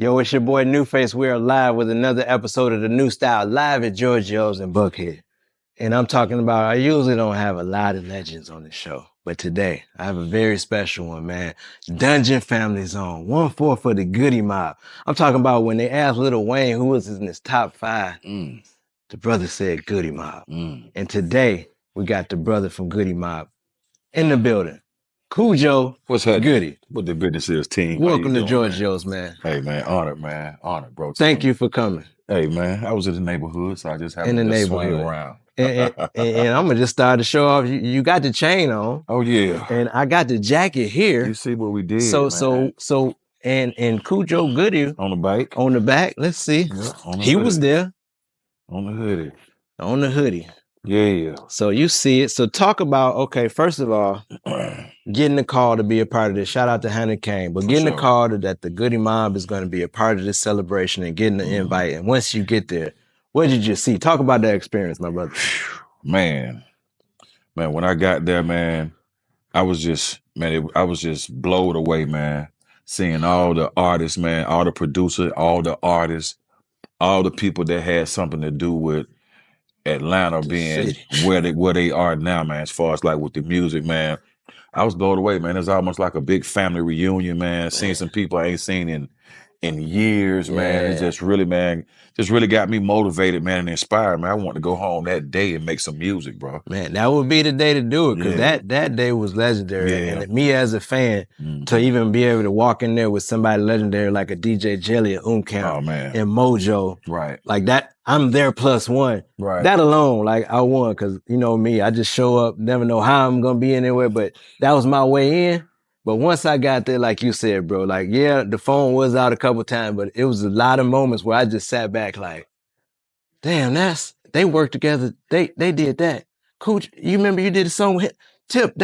Yo, it's your boy NuFace. We are live with another episode of the NuStyle live at Georgio's in Buckhead. And I'm talking about, I usually don't have a lot of legends on the show, but today I have a very special one, man. Dungeon Family Zone, 1-4 for the Goodie Mob. I'm talking about when they asked Lil Wayne who was in his top 5, the brother said Goodie Mob. And today we got the brother from Goodie Mob in the building. Khujo, what's happening? Goodie. What the business is, team? Welcome to Georgio's, man. Hey, man, honored, man. Honored, bro. Thank you for coming. Hey, man, I was in the neighborhood, so I just happened In the to swing neighborhood. around. And I'm going to just start the show off. You got the chain on. Oh, yeah. And I got the jacket here. You see what we did, So, man. and Khujo Goodie. On the bike. On the back. Let's see. Yeah, he was there. On the hoodie. On the hoodie. Yeah. So you see it. So talk about, okay, first of all, getting the call to be a part of this. Shout out to Hannah Kane. But getting the call that the Goodie Mob is going to be a part of this celebration and getting the invite. And once you get there, what did you see? Talk about that experience, my brother. Man, when I got there, man, I was just blown away, man. Seeing all the artists, man, all the producers, all the artists, all the people that had something to do with Atlanta being where they are now, man, as far as like with the music, man. I was blown away, man. It's almost like a big family reunion, man. Seeing some people I ain't seen in years, man. It just really, man, got me motivated, man, and inspired, man. I want to go home that day and make some music, bro. Man, that would be the day to do it, because that day was legendary. And me as a fan, to even be able to walk in there with somebody legendary like a DJ Jelly or Unveiled and Mojo, like that, I'm there +1. That alone, like I won, because you know me, I just show up, never know how I'm gonna be anywhere, but that was my way in. But once I got there, like you said, bro, like, yeah, the phone was out a couple times, but it was a lot of moments where I just sat back like, damn, they worked together. They did that. Coach, you remember you did a song with Tip,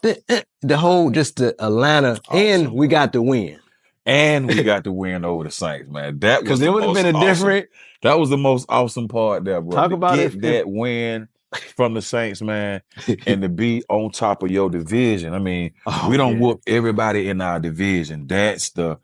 the whole, just the Atlanta, and we got the win. And we got the win over the Saints, man. That was, because it would have been a different. That was the most awesome part there, bro. Talk about it. That win from the Saints, man, and to be on top of your division. I mean, we don't whoop everybody in our division. That's the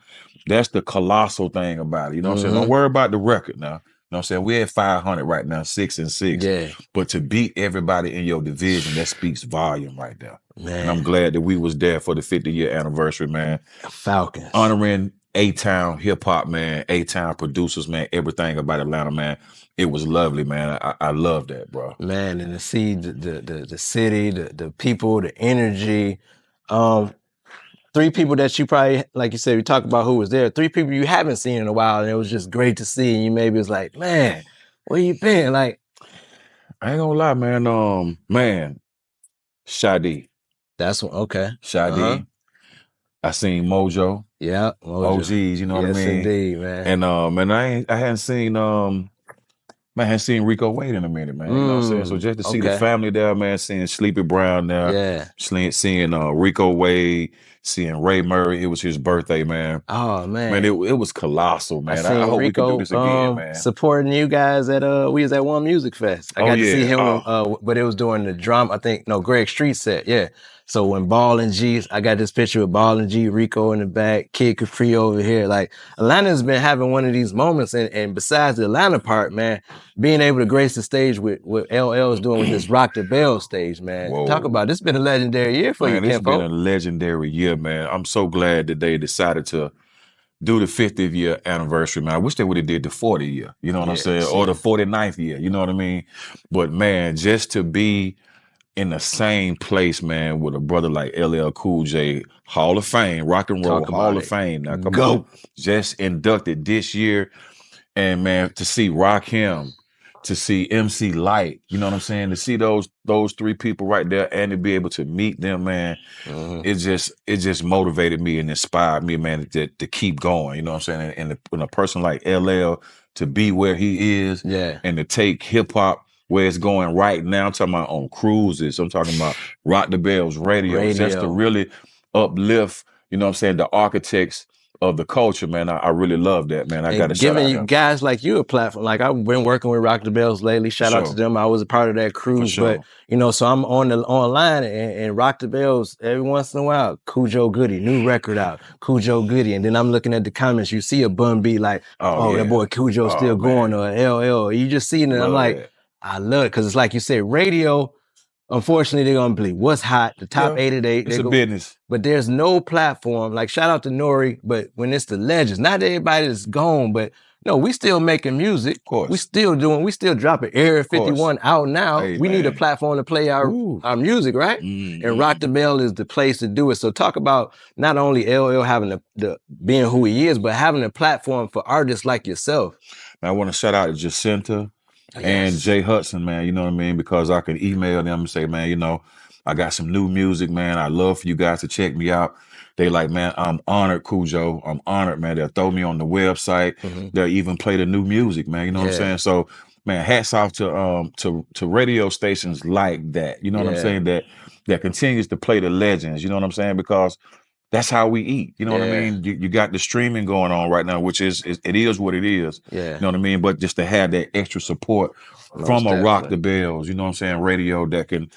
colossal thing about it. You know what I'm saying? Don't worry about the record now. You know what I'm saying? We're at 500 right now, 6-6. Yeah. But to beat everybody in your division, that speaks volume right there. Man. And I'm glad that we was there for the 50-year anniversary, man. Falcons. Honoring A-Town hip-hop, man, A-Town producers, man, everything about Atlanta, man. It was lovely, man. I love that, bro. Man, and to see the city, the people, the energy. 3 people that you probably, like you said, we talked about who was there. 3 people you haven't seen in a while, and it was just great to see. And you maybe was like, man, where you been? Like, I ain't gonna lie, man. Shadi. That's one. Okay. Shadi. I seen Mojo. Yeah. Mojo. OGs, you know what I mean? Yes, indeed, man. And I hadn't seen Rico Wade in a minute, man. You know what I'm saying? So just to see the family there, man, seeing Sleepy Brown there, seeing Rico Wade, seeing Ray Murray. It was his birthday, man. Oh man, man, it was colossal, man. I hope Rico, we can do this again, man. Supporting you guys at we was at One Music Fest. I got to see him, but it was during the drama. I think Greg Street set, So when Ball and G, I got this picture with Ball and G, Rico in the back, Kid Capri over here. Like, Atlanta's been having one of these moments, and besides the Atlanta part, man, being able to grace the stage with what LL is doing with this Rock the Bell stage, man. Whoa. Talk about this. Been a legendary year for you, man. It's Kenpo. been a legendary year, man. I'm so glad that they decided to do the 50th year anniversary, man. I wish they would have did the 40th year, you know what I'm saying? Or the 49th year, you know what I mean? But man, just to be in the same place, man, with a brother like LL Cool J, Hall of Fame, Rock and Roll Hall of Fame. Now, come on, just inducted this year. And man, to see Rakim, to see MC Light, you know what I'm saying? To see those 3 people right there and to be able to meet them, man, it just motivated me and inspired me, man, to keep going, you know what I'm saying? And when a person like LL to be where he is and to take hip hop where it's going right now, I'm talking about on cruises, I'm talking about Rock the Bells radio, just to really uplift, you know what I'm saying, the architects of the culture, man. I really love that, man. I got to shout out giving guys like you a platform. Like I've been working with Rock the Bells lately. Shout out to them. I was a part of that cruise, but you know, so I'm on the online and Rock the Bells every once in a while. Khujo Goodie, new record out. Khujo Goodie, and then I'm looking at the comments. You see a Bun B like, oh that boy Khujo still going, or LL. You just seeing it. I'm like, I love it because it's like you said, radio. Unfortunately, they're gonna believe what's hot. The top 8 of 8. It's a business. But there's no platform. Like shout out to Nori, but when it's the legends, not everybody is gone, but no, we still making music. Of course. We still dropping Area 51 out now. We need a platform to play our music, right? And Rock the Bell is the place to do it. So talk about not only LL having the being who he is, but having a platform for artists like yourself. I want to shout out to Jacinta. And Jay Hudson, man, you know what I mean? Because I can email them and say, man, you know, I got some new music, man. I'd love for you guys to check me out. They like, man, I'm honored, Khujo. I'm honored, man. They'll throw me on the website. They'll even play the new music, man. You know what I'm saying? So, man, hats off to radio stations like that. You know what I'm saying? That continues to play the legends. You know what I'm saying? Because that's how we eat. You know what I mean? You got the streaming going on right now, which is what it is. Yeah. You know what I mean? But just to have that extra support from a Rock the Bells, you know what I'm saying, radio that can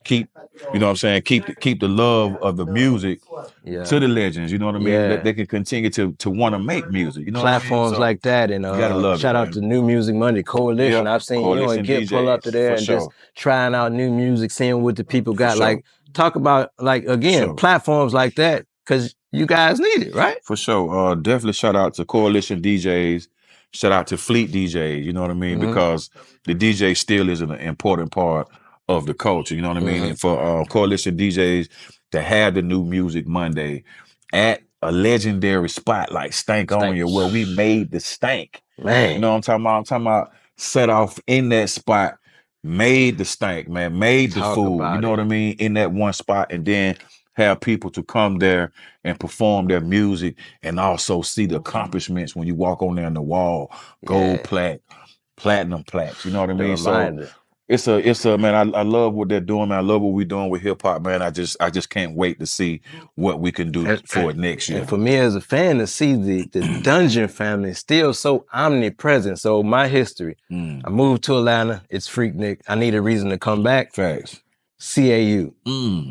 keep, you know what I'm saying, keep the love of the music to the legends, you know what I mean? That they can continue to want to make music. You know platforms what I mean? like that, and gotta love shout out to New Music Monday Coalition. I've seen you and Get pull up to there and just trying out new music, seeing what the people got. Like talk about like again platforms like that. Because you guys need it, right? For sure. Definitely shout out to Coalition DJs. Shout out to Fleet DJs, you know what I mean? Because the DJ still is an important part of the culture, you know what I mean? And for Coalition DJs to have the New Music Monday at a legendary spot like Stank On You, where we made the stank. Man. You know what I'm talking about? I'm talking about set off in that spot, made the stank, man, made the food, you know what I mean? In that one spot, and then have people to come there and perform their music and also see the accomplishments when you walk on there on the wall, gold plaque, platinum plaques, you know what I mean? So it's a man, I love what they're doing, man. I love what we're doing with hip hop, man. I just can't wait to see what we can do for it next year. And for me as a fan to see the Dungeon family still so omnipresent. So my history, I moved to Atlanta, it's Freaknik. I need a reason to come back. Facts. CAU.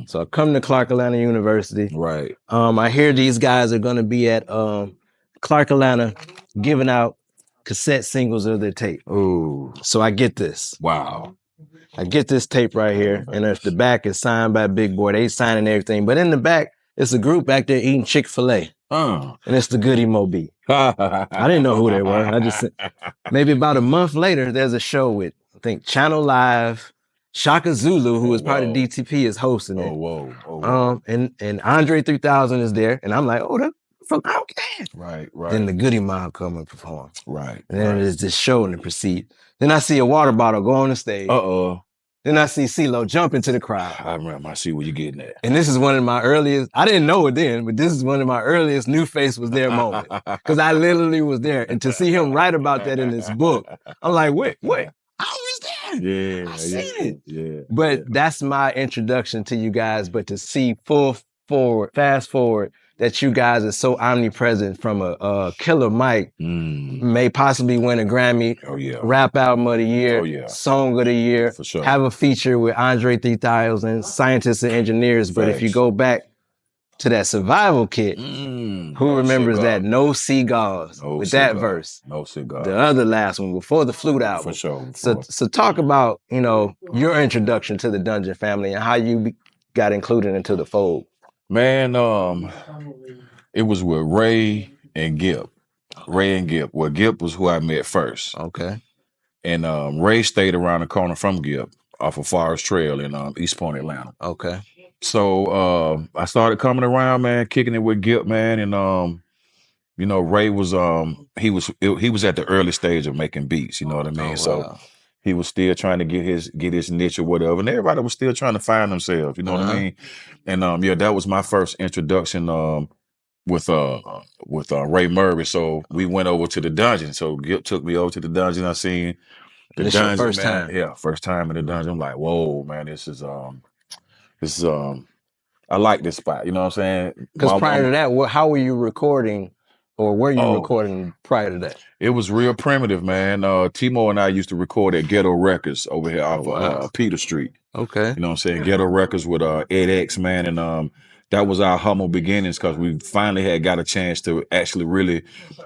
So I come to Clark Atlanta University. Right. I hear these guys are going to be at Clark Atlanta giving out cassette singles of their tape. Ooh. So I get this. Wow. I get this tape right here, and if the back is signed by Big Boy, they signing everything. But in the back, it's a group back there eating Chick-fil-A. And it's the Goodie Moby. I didn't know who they were. I just maybe about a month later, there's a show with I think Channel Live. Shaka Zulu, who is part of DTP, is hosting it. And Andre 3000 is there, and I'm like, oh, that's from Outkast. Right. Then the Goodie Mob come and perform. Right. And then there's this show and the proceed. Then I see a water bottle go on the stage. Then I see CeeLo jump into the crowd. I remember. I see where you're getting at. And this is one of my earliest, I didn't know it then, but this is one of my earliest NuFace was there moment. Because I literally was there. And to see him write about that in his book, I'm like, wait. I was there. Yeah. I seen it. Yeah. But that's my introduction to you guys. But to see fast forward, that you guys are so omnipresent from a Killer Mike, may possibly win a Grammy, Rap Album of the Year, Song of the Year, for sure. Have a feature with Andre 3000, Scientists and Engineers. But if you go back to that Survival Kit, who remembers that No Cigars with that verse? No Cigars. The other last one before the Flute album. For sure. So talk about, your introduction to the Dungeon family and how you got included into the fold. Man, it was with Ray and Gip. Well, Gip was who I met first. Okay. And Ray stayed around the corner from Gip off of Forest Trail in East Point, Atlanta. Okay. So I started coming around, man, kicking it with Gip, man, and Ray was he was at the early stage of making beats, you know what I mean? So he was still trying to get his niche or whatever, and everybody was still trying to find themselves, you know what I mean? And that was my first introduction with Ray Murray. So we went over to the Dungeon. So Gip took me over to the Dungeon. I seen the this Dungeon, first man. time. Yeah, first time in the Dungeon. I'm like, whoa, man, this is I like this spot, you know what I'm saying? Because prior to that, how were you recording or were you recording prior to that? It was real primitive, man. Timo and I used to record at Ghetto Records over here off of Peter Street. Okay. You know what I'm saying? Ghetto Records with Ed X, man. And that was our humble beginnings because we finally had got a chance to actually really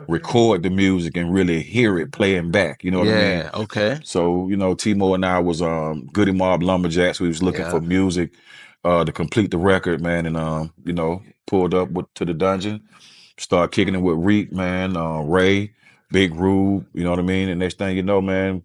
record the music and really hear it playing back. You know what I mean? Yeah, okay. So, you know, Timo and I was Goodie Mob Lumberjacks. We was looking for music to complete the record, man. And, you know, pulled up to the dungeon, started kicking it with Reek, man, Ray, Big Rube, you know what I mean? And next thing you know, man,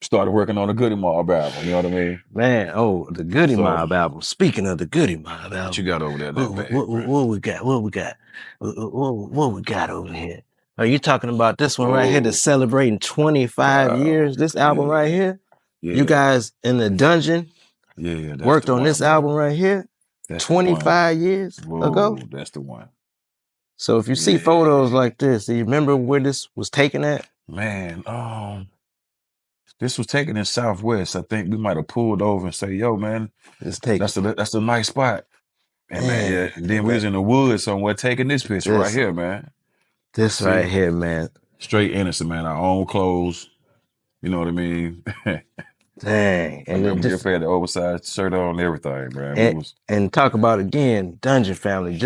started working on the Goodie Mob album, you know what I mean? Man, the Goodie Mob album. Speaking of the Goodie Mob album. What you got over there in that bag? What we got? What we got? What we got over here? Are you talking about this one right here that's celebrating 25 years? This album right here? Yeah. You guys in the dungeon worked on this album right here 25 years ago? That's the one. So if you see photos like this, do you remember where this was taken at? Man, this was taken in Southwest. I think we might have pulled over and say, "Yo, man, that's a nice spot." And man, and then we was in the woods somewhere taking this picture right here, man. This right here, man. Straight innocent, man. Our own clothes. You know what I mean? Dang. And then just had the oversized shirt on and everything, man. And talk about again, Dungeon Family.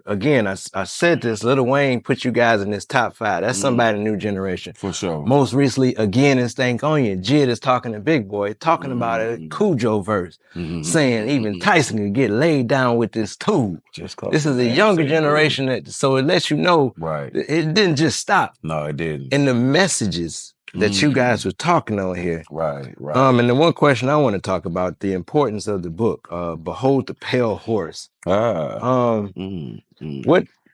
Again, I said this, Lil Wayne put you guys in this top 5. That's somebody in the new generation. For sure. Most recently, again, in Stankonia, Jid is talking to Big Boy, talking about a Khujo verse, saying even Tyson could get laid down with this tool. This is a younger generation, so it lets you know it didn't just stop. No, it didn't. And the messages that you guys were talking on here. Right. And the one question I want to talk about, the importance of the book, Behold the Pale Horse. What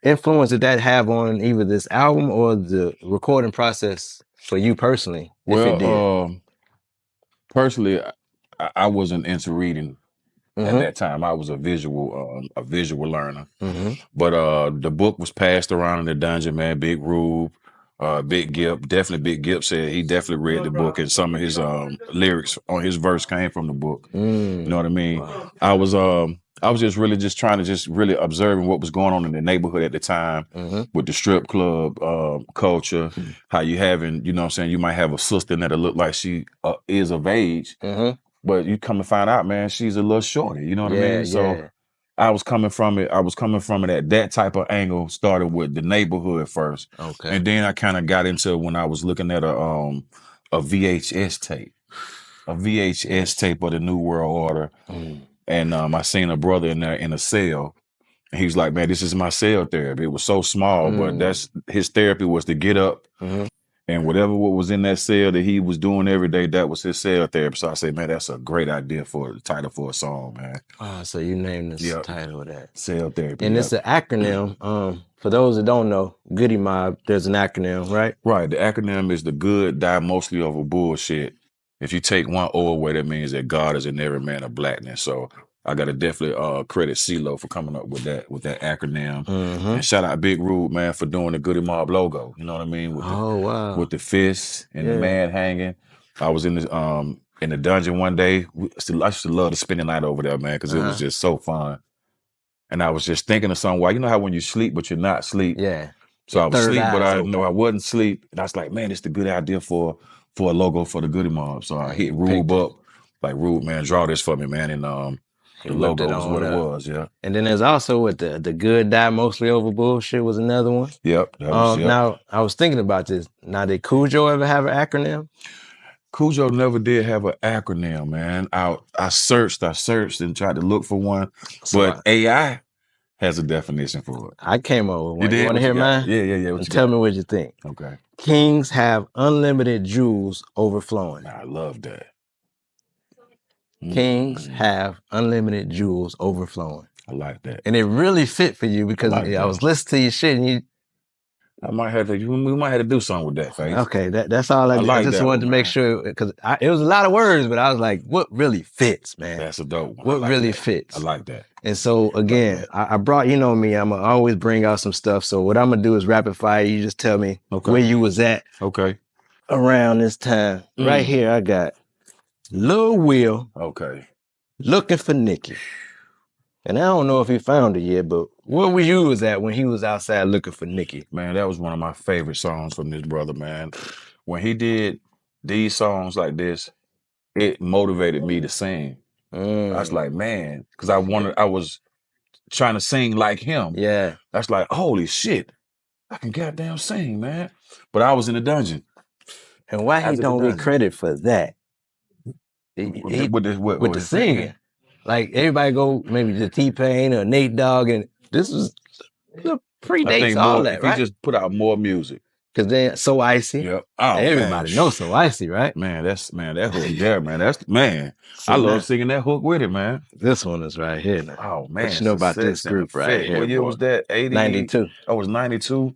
influence did that have on either this album or the recording process for you personally, if it did? Personally, I wasn't into reading at that time. I was a visual learner. But the book was passed around in the dungeon, man. Big Rube, Big Gip, definitely Big Gip said he definitely read the book, and some of his lyrics on his verse came from the book. You know what I mean? Wow. I was just really just trying to just really observing what was going on in the neighborhood at the time with the strip club culture, how you having, you know what I'm saying, you might have a sister that look like she is of age, but you come to find out, man, she's a little shorty, you know what I mean? So I was coming from it at that type of angle, started with the neighborhood first. Okay. And then I kind of got into when I was looking at a VHS tape. A VHS tape of the New World Order. And I seen a brother in there in a cell. And he was like, man, this is my cell therapy. It was so small, but that's his therapy was to get up. And whatever what was in that cell that he was doing every day, that was his cell therapy. So I said, man, that's a great idea for the title for a song, man. So you named this title of that. Cell therapy. And it's an acronym. For those that don't know, Goodie Mob, there's an acronym, right? Right. The acronym is the good die mostly over bullshit. If you take one O away, that means that God is in every man of blackness. So I gotta definitely credit CeeLo for coming up with that acronym. And shout out Big Rude, man, for doing the Goodie Mob logo. You know what I mean? With the fist and the man hanging. I was in the dungeon one day. I used to love to spend the night over there, man, because it was just so fun. And I was just thinking of something. You know how when you sleep but you're not asleep? Yeah. So I was asleep, but I know I wasn't asleep. And I was like, man, it's the good idea for a logo for the Goodie Mob. So I hit Rube up, like, Rube, man, draw this for me, man. And the logo was what it was, And then there's also with the good die mostly over bullshit was another one. Yep. Now, I was thinking about this. Now, did Khujo ever have an acronym? Khujo never did have an acronym, man. I searched and tried to look for one, but AI has a definition for it. I came up with one. You want to hear mine? Yeah. Tell me what you think. Okay. Kings have unlimited jewels overflowing. I love that. Kings have unlimited jewels overflowing. I like that. And it really fit for you because I was listening to your shit and we might have to do something with that, Face. Okay, that's all I did. I just wanted to make sure, because it was a lot of words, but I was like, what really fits, man? That's a dope one. What really fits? I like that. And so, again, I brought, you know me, I'm going to always bring out some stuff. So what I'm going to do is rapid fire. You just tell me where you was at around this time. Right here, I got Lil Will. Okay. Looking for Nikki. And I don't know if he found it yet, but where were you was at when he was outside looking for Nikki? Man, that was one of my favorite songs from this brother, man. When he did these songs like this, it motivated me to sing. I was like, man, because I was trying to sing like him. Yeah. That's like, holy shit, I can goddamn sing, man. But I was in the dungeon. And why he don't get credit for that? With the singing. Like everybody go maybe to T-Pain or Nate Dogg, and this predates all that, right? He just put out more music. Cause then So Icy. Yep. Oh, everybody knows So Icy, right? Man, that hook there, man. I love singing that hook with it, man. This one is right here now. Oh man. What you know about this group right here? What year was that? 92. I was 92.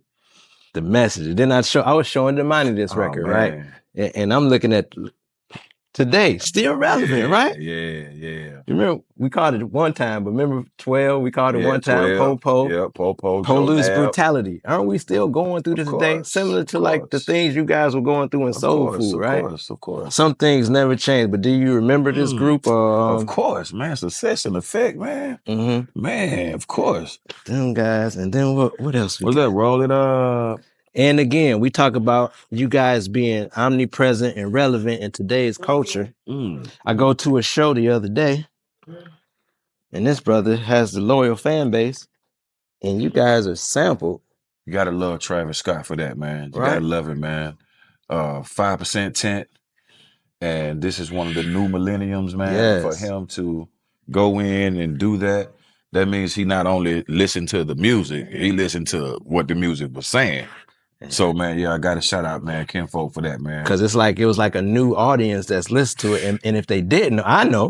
The Message. Then I was showing the money this record, right? And I'm looking at today, still relevant, right? Yeah. You remember, we called it one time, but remember 12, we called it one time, Po-Po. Yeah, Po-Po. Police Brutality. Aren't we still going through this today? Similar to like the things you guys were going through in Soul Food, right? Of course. Some things never change, but do you remember this group? Of course, man. Success and Effect, man. Man, of course. Them guys, and then what else? What's that? Roll It Up. And again, we talk about you guys being omnipresent and relevant in today's culture. I go to a show the other day, and this brother has the loyal fan base, and you guys are sampled. You gotta love Travis Scott for that, man. You gotta love it, man. 5% Tint, and this is one of the new millenniums, man. Yes. For him to go in and do that, that means he not only listened to the music, he listened to what the music was saying. So, man, yeah, I got to shout out, man, Kinfolk for that, man. Because it was like a new audience that's listened to it. And if they didn't,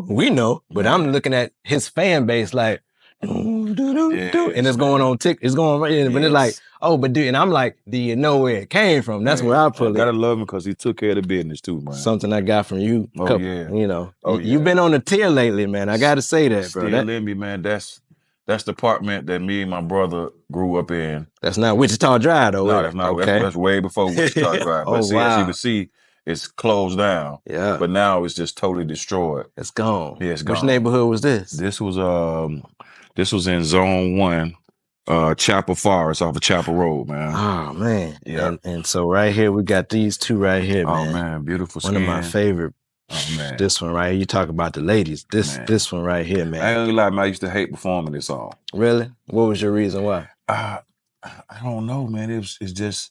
we know, but I'm looking at his fan base like, and it's going on it's going right in, but it's like, oh, but dude, and I'm like, do you know where it came from? That's where I put it. Gotta love him because he took care of the business too, man. Something I got from you. You know, you've been on the tier lately, man. I got to say that, bro. Still in me, man. That's the apartment that me and my brother grew up in. That's not Wichita Drive, though. No, that's not. Okay. That's way before Wichita Drive. But see, as you can see, it's closed down. Yeah. But now it's just totally destroyed. It's gone. Yeah, it's gone. Which neighborhood was this? This was in Zone 1, Chapel Forest off of Chapel Road, man. Oh man. Yeah. And so right here we got these two right here, man. Oh man, beautiful skin. One of my favorite. Oh man. This one right here. You talk about the ladies. This one right here, man. I ain't gonna lie, man. I used to hate performing this song. Really? What was your reason why? I don't know, man. It's just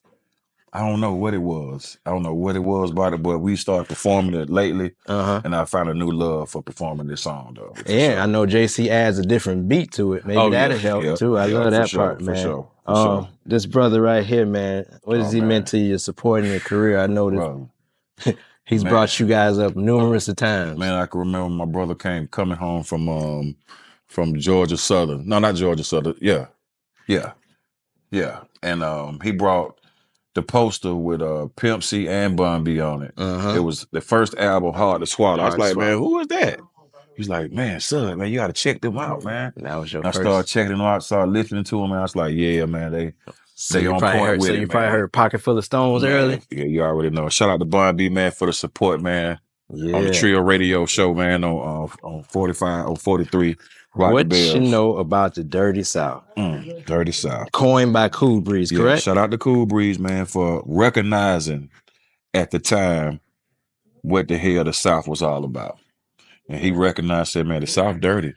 I don't know what it was. I don't know what it was about it, but we started performing it lately, and I found a new love for performing this song, though. Yeah, sure. I know JC adds a different beat to it. Maybe that'll help too. I love that part, man. For sure. This brother right here, man. What has he meant to you supporting your career? I know that he's brought you guys up numerous of times. Man, I can remember my brother coming home from Georgia Southern. No, not Georgia Southern. Yeah. And he brought the poster with Pimp C and Bun B on it. It was the first album, Hard to Swallow. I was like, man, who is that? He's like, man, son, man, you got to check them out, man. That was your first. I started checking them out, started listening to them, and I was like, yeah, man, they on point with it. So you probably heard Pocket Full of Stones early? Yeah, you already know. Shout out to Bun B, man, for the support, man. Yeah. On the Trio Radio Show, man, on 45 or 43. What you know about the Dirty South? Dirty South. Coined by Cool Breeze, correct? Shout out to Cool Breeze, man, for recognizing at the time what the hell the South was all about. And he recognized that, man, the South dirty.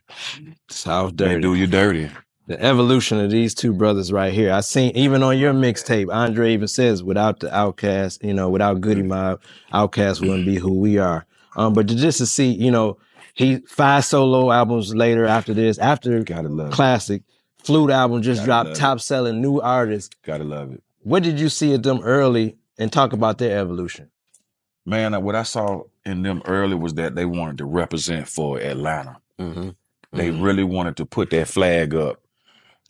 South dirty. They do you dirty. The evolution of these two brothers right here. I seen even on your mixtape, Andre even says without the Outkast, without Goodie Mob, Outkast wouldn't be who we are. But just to see, he 5 solo albums later after this, after Classic, Flute album just dropped, top selling, new artist. Gotta love it. What did you see of them early and talk about their evolution? Man, what I saw in them early was that they wanted to represent for Atlanta. They really wanted to put that flag up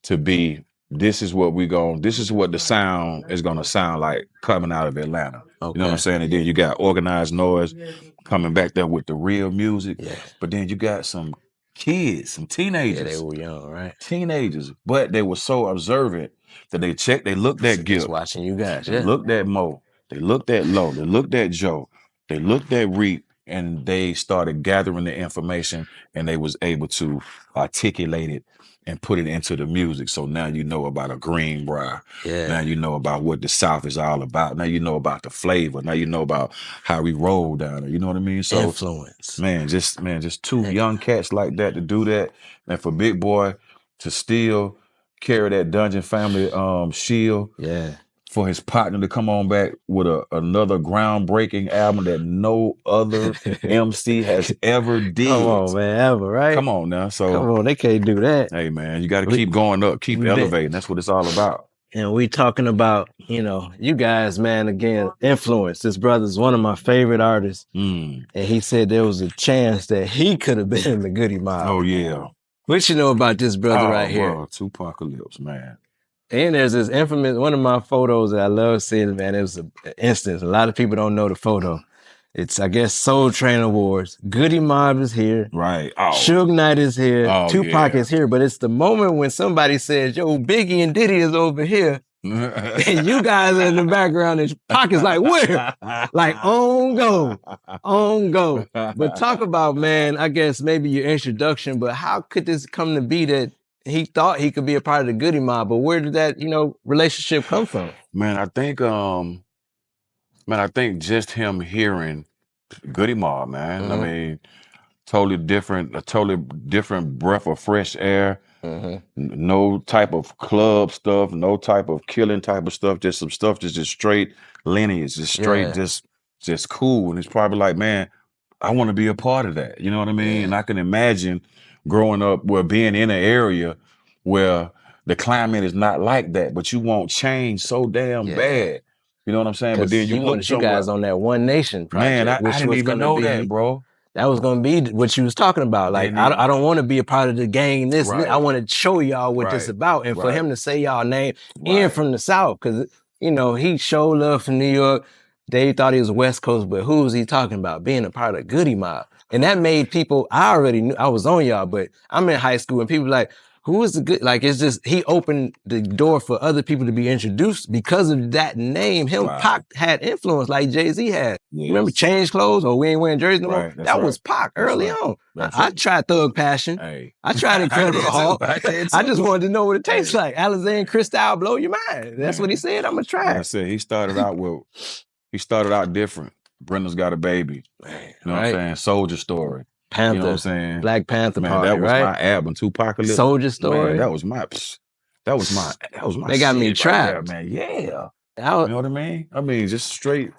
to be, this is what the sound is gonna sound like coming out of Atlanta. Okay. You know what I'm saying? And then you got Organized Noise coming back there with the real music. Yeah. But then you got some kids, some teenagers. Yeah, they were young, right? Teenagers. But they were so observant that they looked at Gil. Watching you guys, They looked at Mo. They looked at Lo. They looked at Joe. They looked at Reap. and they started gathering the information, and they was able to articulate it and put it into the music. So now you know about a Greenbrier. Yeah. Now you know about what the South is all about. Now you know about the flavor. Now you know about how we roll down there. You know what I mean? So influence. Man, just two young cats like that to do that. And for Big Boy to still carry that Dungeon Family shield. Yeah. For his partner to come on back with another groundbreaking album that no other MC has ever did. Come on, man, ever, right? Come on now. So come on, they can't do that. Hey man, you got to keep going up, keep elevating. That's what it's all about. And we talking about, you guys, man, again, influence. This brother's one of my favorite artists. And he said there was a chance that he could have been in the Goodie Mob. Oh yeah. What you know about this brother right here? Tupacalypse, man. And there's this infamous, one of my photos that I love seeing, man. It was an instance. A lot of people don't know the photo. It's, I guess, Soul Train Awards. Goodie Mob is here. Right. Suge Knight is here. Tupac is here. But it's the moment when somebody says, yo, Biggie and Diddy is over here. And you guys are in the background and Pac is like, where? Like, on go. On go. But talk about, man, I guess maybe your introduction, but how could this come to be that he thought he could be a part of the Goodie Mob, but where did that, relationship come from? Man, I think just him hearing Goodie Mob, man. I mean, a totally different breath of fresh air. No type of club stuff, no type of killing type of stuff, just some stuff just straight lineage, just straight, just cool. And it's probably like, man, I want to be a part of that. You know what I mean? And I can imagine growing up being in an area where the climate is not like that, but you want change so damn bad. You know what I'm saying? But then you guys on that One Nation project. Man, I didn't even know that, bro. That was going to be what you was talking about. Like, I don't want to be a part of the game. I want to show y'all what this about. And for him to say y'all name, and from the South, because, he showed love from New York. They thought he was West Coast, but who was he talking about? Being a part of Goodie Mob. And that made people, I already knew, I was on y'all, but I'm in high school and people like, who is the good? Like, it's just, he opened the door for other people to be introduced because of that name. Pac had influence like Jay-Z had. You remember Change Clothes or We Ain't Wearing Jerseys No More? That was Pac early on. I tried Thug Passion. I tried Incredible Hulk. I just wanted to know what it tastes like. Alizé Cristal, blow your mind. That's what he said. I'm going to try it. I said, he started out different. Brenda's Got a Baby. Man, you know what I'm saying? Soldier Story. Panther, you know what I'm saying? Black Panther man, Party, that was right? my album, Tupacalypse. Soldier Story. Man, that was my They got me trapped, man. Yeah. You know what I mean? I mean, just straight.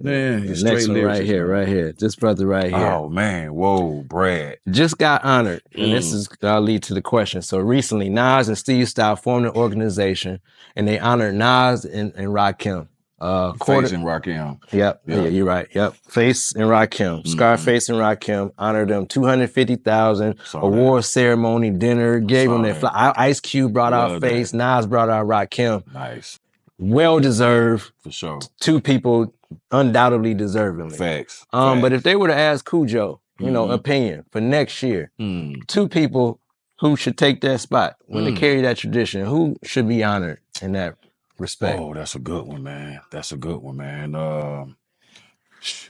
Man, just next one right here. This brother right here. Oh man, whoa, Brad. Just got honored, and this is I'll lead to the question. So recently, Nas and Steve Style formed an organization, and they honored Nas and Rakim. Face and Rakim. Yep. Yeah, you're right. Yep. Face and Rakim. Scarface and Rakim honored them. $250,000 award ceremony dinner. Gave them their Ice Cube brought out Face. Nas brought out Rakim. Nice. Well deserved. For sure. Two people undoubtedly deservingly. Facts. But if they were to ask Khujo, opinion for next year, two people who should take that spot when they carry that tradition, who should be honored in that respect? Oh, that's a good one, man.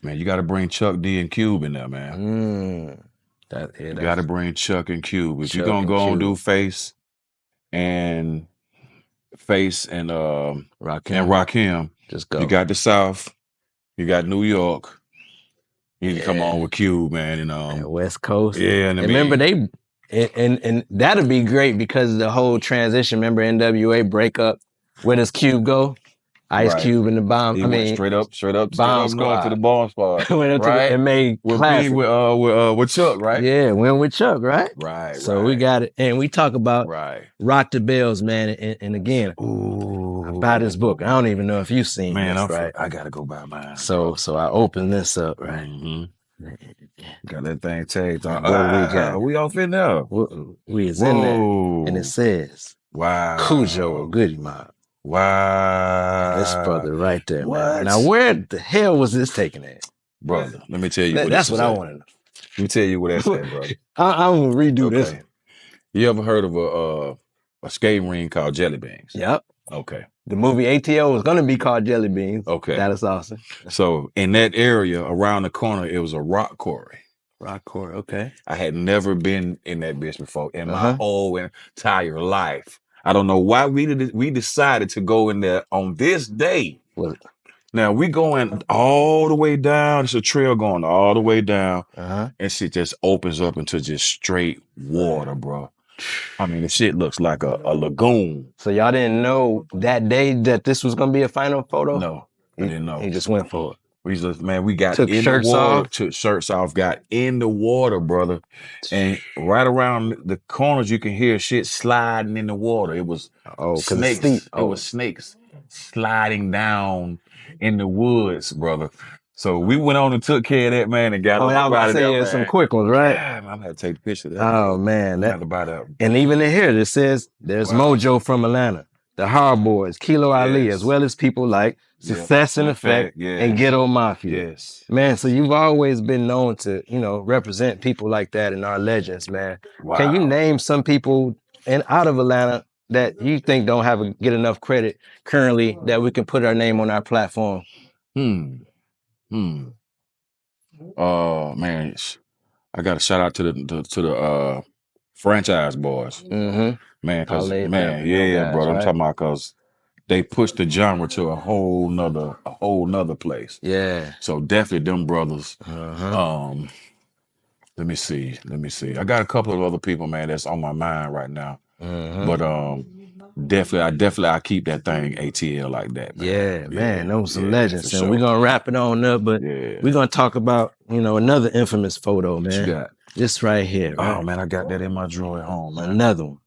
Man, you got to bring Chuck D and Cube in there, man. You got to bring Chuck and Cube. If you're gonna go and do Face and Rakim, just go. You got the South, you got New York. You need to come on with Cube, man. And West Coast. Yeah, and remember they. And that'd be great because of the whole transition. Remember NWA breakup? Where does Cube go? Ice Cube and the Bomb. He went straight up Bomb north to the Bomb Squad. And made classic. With Chuck, right? Yeah, went with Chuck, right? Right. So we got it. And we talk about Rock the Bells, man. And again, about his book. I don't even know if you've seen this, right? I got to go buy mine. So I open this up, right? Got that thing tagged on. We off in there. We is in there. And it says, wow. Khujo or Goodie Mob. Wow. This brother right there, man. Now, where the hell was this taken at? Brother, let me tell you that's what I want to know. Let me tell you what that said, brother. I'm going to redo this. You ever heard of a skating ring called Jelly Beans? Yep. Okay. The movie ATL was gonna be called Jelly Beans. Okay. That is awesome. So in that area around the corner, it was a rock quarry. Rock quarry, okay. I had never been in that bitch before in my whole entire life. I don't know why we decided to go in there on this day. Now we going all the way down. It's a trail going all the way down, and shit just opens up into just straight water, bro. I mean, the shit looks like a lagoon. So y'all didn't know that day that this was gonna be a final photo? No, I didn't know. He just went for it. We got took in shirts the water, off. took shirts off, got in the water, brother. And right around the corners, you can hear shit sliding in the water. It was snakes. It was snakes sliding down in the woods, brother. So we went on and took care of that, man, and got up out of there. Some quick ones, right? Yeah, I'm gonna have to take a picture of that. Oh man, that about that. And even in here, it says there's Mojo from Atlanta, the Hard Boys, Kilo Ali, as well as people like Success in Effect and Ghetto Mafia. Yes, man. So you've always been known to, represent people like that and our legends, man. Wow. Can you name some people out of Atlanta that you think don't get enough credit currently that we can put our name on our platform? Man, I got a shout out to the franchise boys. Man, cause brother, I'm talking about cause they pushed the genre to a whole nother place. Yeah. So definitely them brothers. Let me see. I got a couple of other people, man, that's on my mind right now. But definitely I keep that thing ATL like that, man. Yeah, man. Those some legends. And we're gonna wrap it on up, but we're gonna talk about, another infamous photo, man. What you got? This right here. Right? Oh man, I got that in my drawer at home, man. Another one.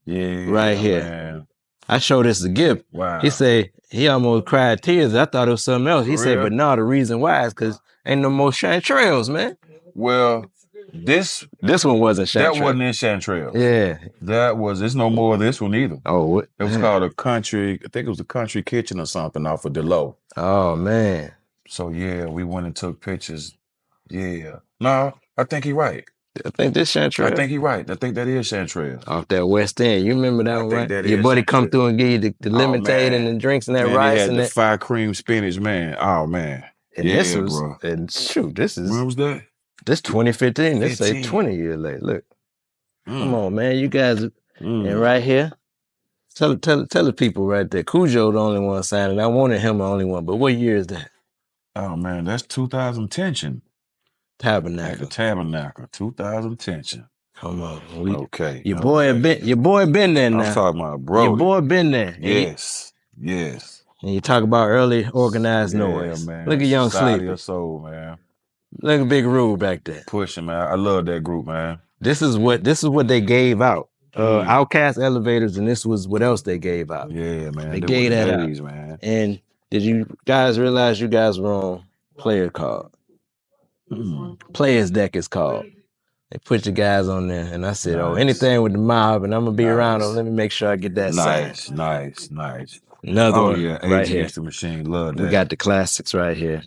Yeah. Right here. Man. I showed this to Gibb. Wow. He said he almost cried tears. I thought it was something else. He said, but no, the reason why is because ain't no more Chanterelles, man. Well, this one wasn't Chanterelle. That wasn't in Chanterelle. Yeah. There's no more of this one either. Oh, what? It was called I think it was a country kitchen or something off of DeLow. Oh, man. So yeah, we went and took pictures. Yeah. No, I think he's right. I think this Chanterelle. I think he's right. I think that is Chanterelle. Off that West End. You remember that one, right? Your buddy come through and give you the lemonade and the drinks and that rice. He had and the fried cream spinach, man. Oh, man. And this was, bro. And shoot, this is. When was that? This 2015. Let's say 20 years later. Look. Come on, man. You guys, and right here, tell the people right there. Khujo the only one signing. I wanted him the only one, but what year is that? Oh, man, that's 2010. Tabernacle. At the Tabernacle, 2010. Come on. Okay. Your boy been there now. I'm talking about bro. Your boy been there. Yes. And you talk about early organized noise. Man. Look at Young Society Sleepy. of Soul, man. Look at Big Rule back there. Pushing, man. I love that group, man. This is what they gave out. Outkast Elevators, and this was what else they gave out. Yeah, man. They gave that out. Man. And did you guys realize you guys were on Player Card? Players Deck is called. They put your guys on there, and I said, anything with the mob, and I'm gonna be around them. Let me make sure I get that signed. Nice. Another one right here. The Machine, love that. We got the classics right here.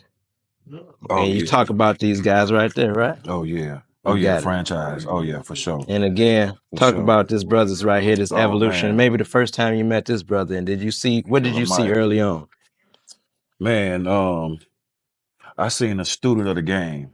And you talk about these guys right there, right? Oh yeah. Oh yeah, franchise. Oh yeah, for sure. And again, talk about this brothers right here, this evolution. Man. Maybe the first time you met this brother, and what did you see early on? Man, I seen a student of the game.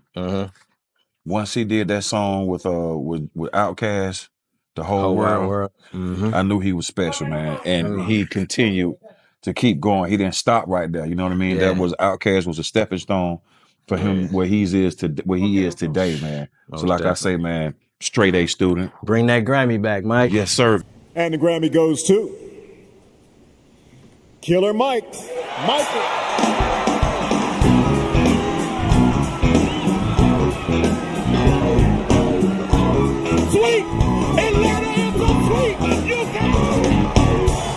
Once he did that song with Outkast, the whole world. I knew he was special, man. And he continued to keep going. He didn't stop right there. You know what I mean? That was Outkast was a stepping stone for him where he is today, man. So like I say, man, straight A student. Bring that Grammy back, Mike. Yes, sir. And the Grammy goes to Killer Mike. Michael. Sweet, Atlanta is so sweet. You can't.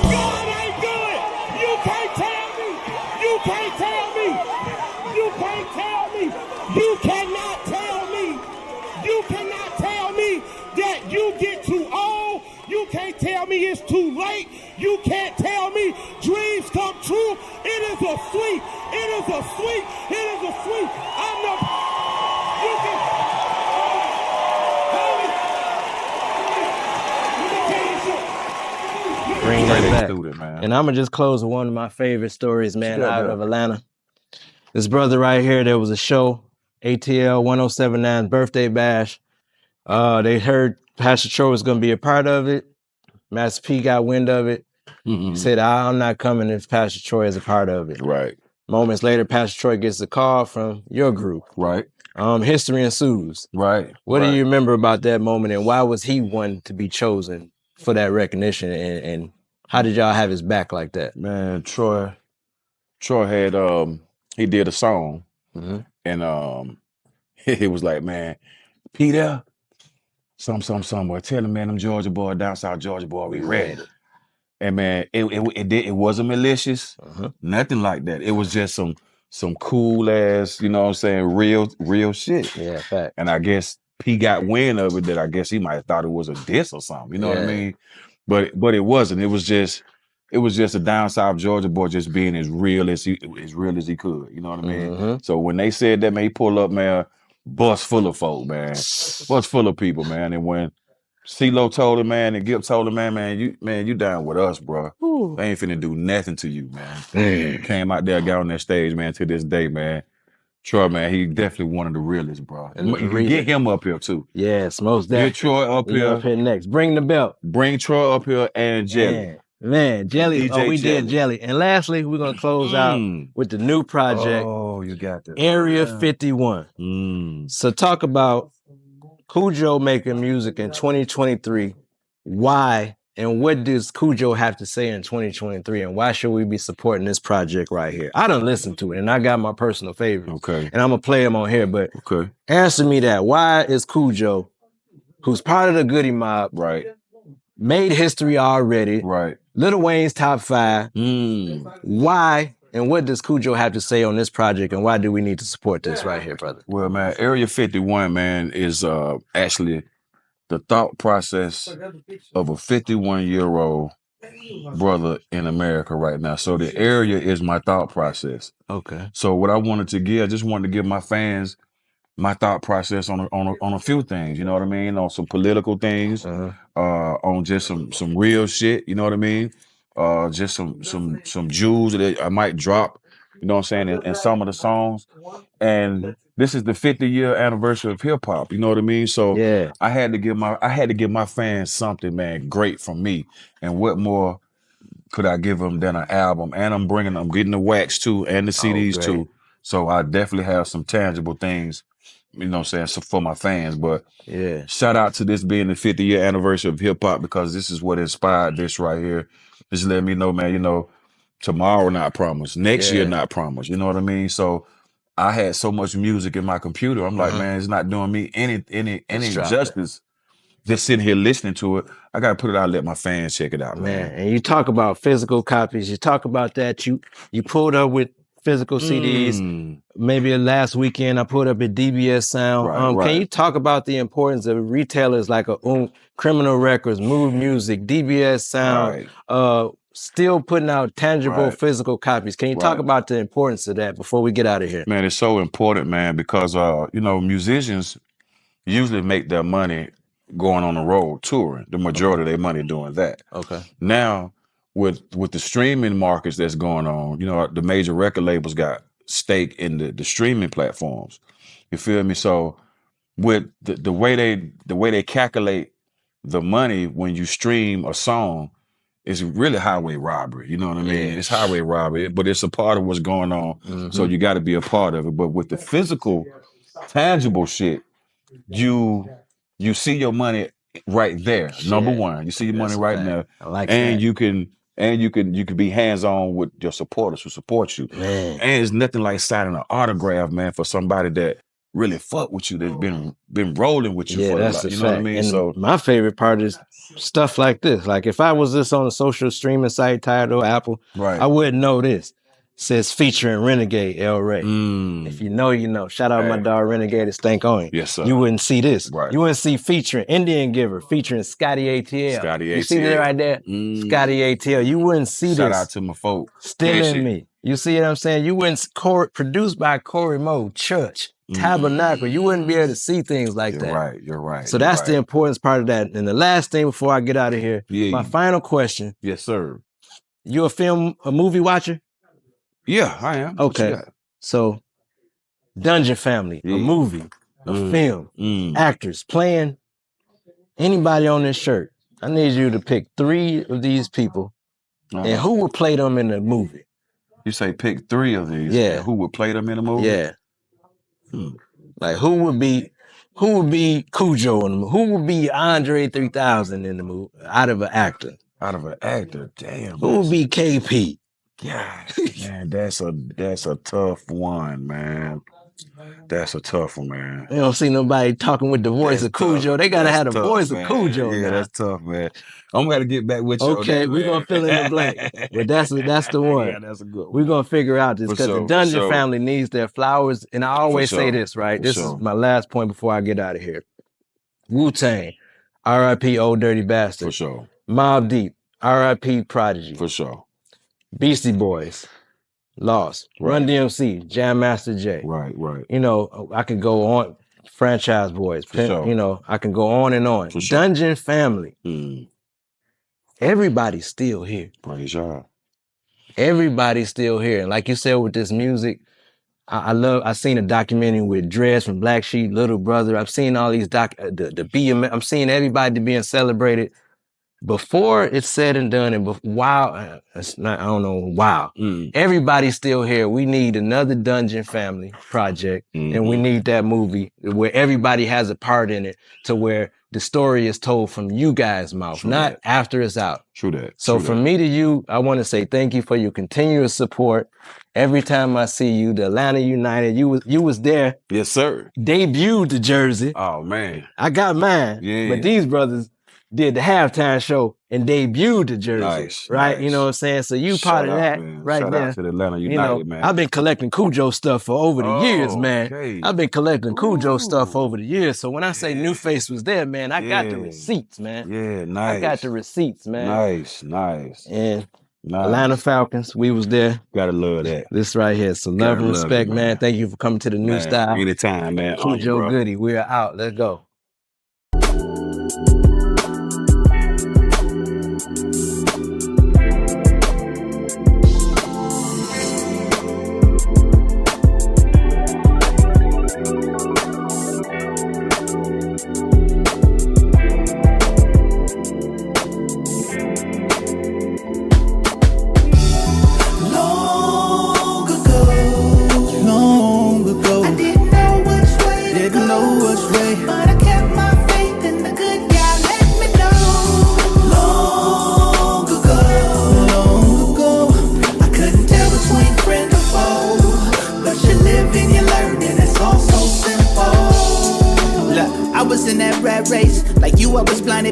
God ain't good. You can't tell me. You can't tell me. You can't tell me. You cannot tell me. You cannot tell me that you get too old. You can't tell me it's too late. You can't tell me dreams come true. It is a sweet. It is a sweet. It is a sweet. I'm the. You can. Bring back. And I'm going to just close with one of my favorite stories, man, out of Atlanta. This brother right here, there was a show, ATL 1079 birthday bash. They heard Pastor Troy was going to be a part of it. Master P got wind of it. He said, I'm not coming if Pastor Troy is a part of it. Right. Moments later, Pastor Troy gets a call from your group. Right. History ensues. Right. What do you remember about that moment, and why was he one to be chosen for that recognition, and how did y'all have his back like that? Man, Troy had he did a song, and it was like, man, Peter, some boy, tell him, man, them Georgia boy, down south Georgia boy, we ready. And man, it wasn't malicious, nothing like that. It was just some cool ass, you know what I'm saying, real shit. Yeah, fact. And I guess P got wind of it that I guess he might have thought it was a diss or something. You know what I mean? But it wasn't. It was just a down south Georgia boy just being as real as he could. You know what I mean? So when they said that, man, he pulled up, man, bus full of folk, man, bus full of people, man. And when CeeLo told him, man, and Gip told him, man, you down with us, bro. They ain't finna do nothing to you, man. Came out there, got on that stage, man, to this day, man. Troy, man, he definitely one of the realest, bro. And you can get him up here, too. Yes, most definitely. Get Troy up here. Up here next. Bring the belt. Bring Troy up here and Jelly. Man, Jelly. We did Jelly. And lastly, we're going to close out with the new project. Oh, you got this. Area 51. So talk about Khujo making music in 2023. Why and what does Khujo have to say in 2023? And why should we be supporting this project right here? I done listened to it and I got my personal favorites. Okay. And I'm going to play them on here. But answer me that. Why is Khujo, who's part of the Goodie mob, made history already, Lil Wayne's top 5, why and what does Khujo have to say on this project, and why do we need to support this right here, brother? Well, man, Area 51, man, is actually the thought process of a 51-year-old brother in America right now. So the area is my thought process. Okay. So what I wanted to give, I just wanted to give my fans my thought process on a few things, you know what I mean? On some political things, on just some real shit, you know what I mean? Just some jewels that I might drop, you know what I'm saying, in some of the songs. And this is the 50-year anniversary of hip hop, you know what I mean? So I had to give my fans something, man, great from me. And what more could I give them than an album? And I'm getting the wax too and the CDs too. So I definitely have some tangible things, you know what I'm saying, so for my fans. But shout out to this being the 50-year anniversary of hip hop, because this is what inspired this right here. Just let me know, man, you know, tomorrow not promised, next year not promised, you know what I mean? So I had so much music in my computer. I'm like, man, it's not doing me any justice. Just sitting here listening to it. I gotta put it out and let my fans check it out, man. And you talk about physical copies. You talk about that. You pulled up with physical CDs. Maybe last weekend I put up at DBS Sound. Can you talk about the importance of retailers like Criminal Records, Move Music, DBS Sound, still putting out tangible physical copies? Can you talk about the importance of that before we get out of here? Man, it's so important, man, because you know, musicians usually make their money going on the road touring. The majority of their money doing that. Okay. Now, with the streaming markets that's going on, you know, the major record labels got stake in the streaming platforms. You feel me? So with the way they calculate the money when you stream a song, it's really highway robbery. You know what I mean? It's highway robbery, but it's a part of what's going on. So you got to be a part of it. But with the physical, tangible shit, you see your money right there. Number one, you see your money right there. I like and that. you can be hands-on with your supporters who support you. Man. And it's nothing like signing an autograph, man, for somebody that really fuck with you, that's been rolling with you for a lot. You know what I mean? And so my favorite part is stuff like this. Like if I was this on a social streaming site, Tidal, Apple, I wouldn't know this. It says featuring Renegade El Ray. If you know, you know. Shout out my dog Renegade, Stank on you. Yes, sir. You wouldn't see this. Right. You wouldn't see featuring Indian Giver, featuring Scotty ATL. Scotty ATL. You see that right there? Scotty ATL. You wouldn't see this. Shout out to my folk. Still in me. You see what I'm saying? You wouldn't produced by Corey Moe, Church, Tabernacle. You wouldn't be able to see things like that. You're right. So that's the importance part of that. And the last thing before I get out of here, my final question. Yes, sir. You a movie watcher? Yeah, I am. Okay. So, Dungeon Family, a movie, a film, actors playing anybody on this shirt. I need you to pick 3 of these people and who would play them in the movie. You say pick 3 of these. Yeah. Who would play them in the movie? Yeah. Like who would be Khujo in the movie? Who would be Andre 3000 in the movie out of an actor? Out of an actor, damn. Who would be KP? Yeah, man, that's a tough one, man. That's a tough one, man. You don't see nobody talking with the voice of Khujo. They gotta have the voice of Khujo. Yeah, that's tough, man. I'm gonna get back with you. Okay, we're gonna fill in the blank. But that's the one. Yeah, that's a good one. We're gonna figure out this because the Dungeon family needs their flowers. And I always say this, right? This is my last point before I get out of here. Wu-Tang, R.I.P. Old Dirty Bastard. For sure. Mobb Deep, R.I.P. Prodigy. For sure. Beastie Boys, Lost. Right. Run DMC, Jam Master Jay. Right. You know, I could go on. Franchise Boys. Sure. You know, I can go on and on. For sure. Dungeon family. Everybody's still here. Praise God. Everybody's still here. And like you said with this music, I seen a documentary with Drez from Black Sheep, Little Brother. I've seen all these I'm seeing everybody being celebrated before it's said and done. And wow, it's not, I don't know, wow. Everybody's still here. We need another Dungeon Family project. And we need that movie where everybody has a part in it to where the story is told from you guys' mouth, not after it's out. True that. So from me to you, I want to say thank you for your continuous support. Every time I see you, the Atlanta United, you was there. Yes, sir. Debuted the jersey. Oh, man. I got mine. Yeah. But these brothers did the halftime show and debuted the jersey. Nice. Right? Nice. You know what I'm saying? So you part of that right Shout there. out to the Atlanta United, man. I've been collecting Khujo stuff for over the years, man. Okay. I've been collecting Khujo stuff over the years. So when I say NuFace was there, man, I got the receipts, man. Yeah, nice. I got the receipts, man. Nice. And Atlanta Falcons, we was there. Gotta love that. This right here. So love and respect, man. Thank you for coming to the NuStyle. Anytime, man. Khujo Goodie, we are out. Let's go.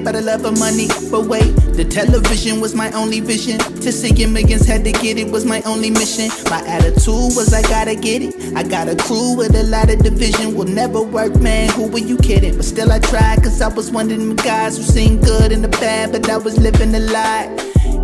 By the love of money, but wait, the television was my only vision. To see millions had to get it was my only mission. My attitude was I gotta get it. I got a crew with a lot of division. Will never work, man, who were you kidding? But still I tried, cause I was one of them guys who seen good in the bad, but I was living a lie.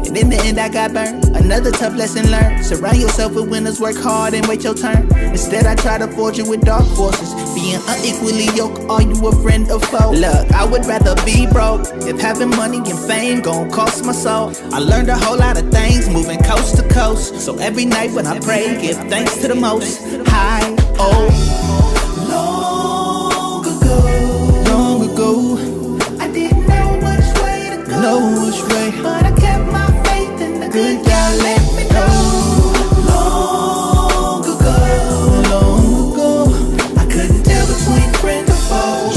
And in the end I got burned. Another tough lesson learned. Surround yourself with winners, work hard and wait your turn. Instead I try to forge it with dark forces. Being unequally yoked, are you a friend or foe? Look, I would rather be broke if having money and fame gon' cost my soul. I learned a whole lot of things moving coast to coast. So every night when I pray, give thanks to the most high. Long ago, I didn't know which way to go. But I kept my faith in the good God let me know. Long ago, I couldn't tell between friend or foe.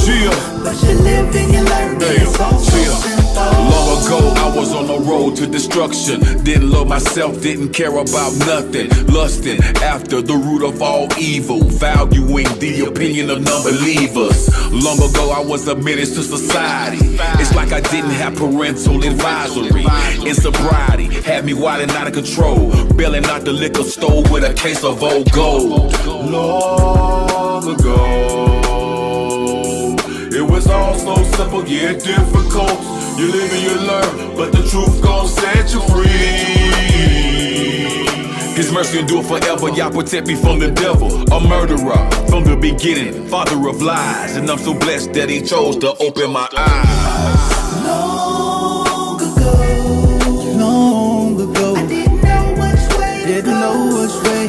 But you live and you learn, it's all so simple. Long ago, I was on the road to destruction. Didn't love myself, didn't care about nothing. Lusting after the root of all evil, valuing the opinion of non-believers. Long ago, I was a menace to society. It's like I didn't have parental advisory. In sobriety, had me wilding out of control. Bailing out the liquor store with a case of old gold. Long ago, it was all so simple, yet difficult. You live and you learn, but the truth gon' set you free. His mercy endure forever, y'all protect me from the devil. A murderer from the beginning, father of lies. And I'm so blessed that he chose to open my eyes. Long ago, I didn't know what's real.